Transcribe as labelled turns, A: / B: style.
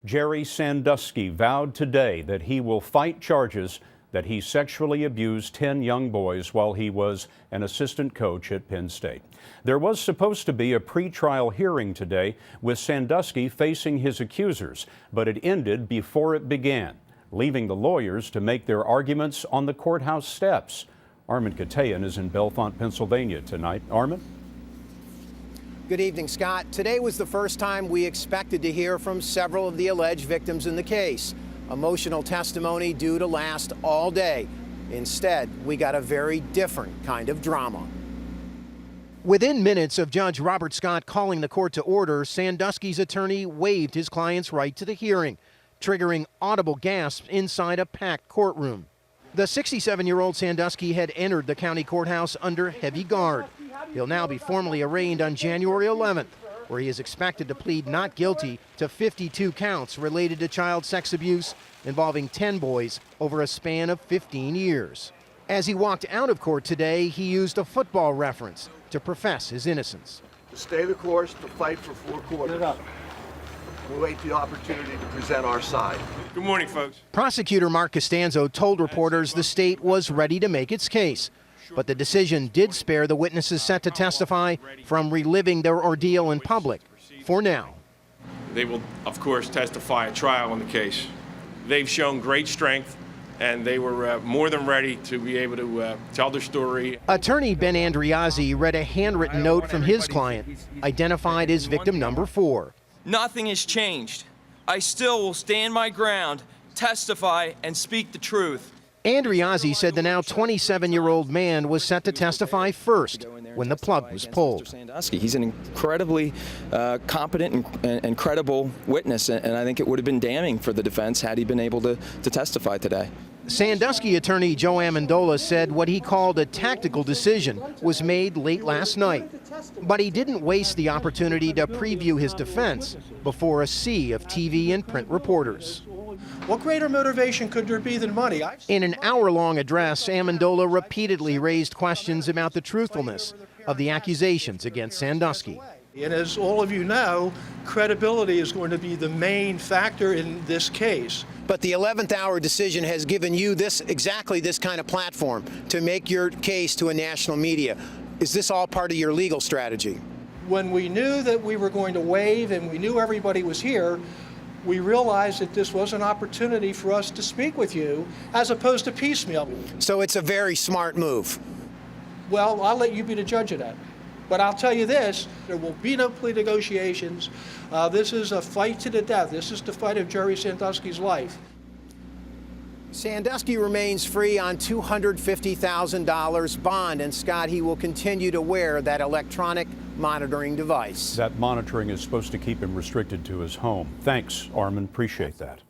A: Jerry Sandusky vowed today that he will fight charges that he sexually abused 10 young boys while he was an assistant coach at Penn State. There was supposed to be a pretrial hearing today with Sandusky facing his accusers, but it ended before it began, leaving the lawyers to make their arguments on the courthouse steps. Armen Keteyian is in Bellefonte, Pennsylvania tonight. Armen?
B: Good evening, Scott. Today was the first time we expected to hear from several of the alleged victims in the case. Emotional testimony due to last all day. Instead, we got a very different kind of drama. Within minutes of Judge Robert Scott calling the court to order, Sandusky's attorney waived his client's right to the hearing, triggering audible gasps inside a packed courtroom. The 67-year-old Sandusky had entered the county courthouse under heavy guard. He'll now be formally arraigned on January 11th, where he is expected to plead not guilty to 52 counts related to child sex abuse involving 10 boys over a span of 15 years. As he walked out of court today, he used a football reference to profess his innocence.
C: To stay the course, to fight for 4 quarters. We'll wait the opportunity to present our side.
D: Good morning, folks.
B: Prosecutor Mark Costanzo told reporters the state was ready to make its case, but the decision did spare the witnesses set to testify from reliving their ordeal in public, for now.
D: They will, of course, testify at trial on the case. They've shown great strength, and they were more than ready to be able to tell their story.
B: Attorney Ben Andriazzi read a handwritten note from his client, identified as victim number 4.
E: Nothing has changed. I still will stand my ground, testify, and speak the truth.
B: Andriazzi said the now 27-year-old man was set to testify first when the plug was pulled.
F: He's an incredibly competent and credible witness, and I think it would have been damning for the defense had he been able to testify today.
B: Sandusky attorney Joe Amendola said what he called a tactical decision was made late last night. But he didn't waste the opportunity to preview his defense before a sea of TV and print reporters.
G: What greater motivation could there be than money?
B: In an hour-long address, Amendola repeatedly raised questions about the truthfulness of the accusations against Sandusky.
G: And as all of you know, credibility is going to be the main factor in this case.
B: But the 11th hour decision has given you exactly this kind of platform to make your case to a national media. Is this all part of your legal strategy?
G: When we knew that we were going to waive and we knew everybody was here, we realized that this was an opportunity for us to speak with you as opposed to piecemeal.
B: So it's a very smart move.
G: Well, I'll let you be the judge of that. But I'll tell you this, there will be no plea negotiations. This is a fight to the death. This is the fight of Jerry Sandusky's life. Sandusky remains free on $250,000 bond, and Scott, he will continue to wear that electronic monitoring device.
A: That monitoring is supposed to keep him restricted to his home. Thanks, Armen. Appreciate that.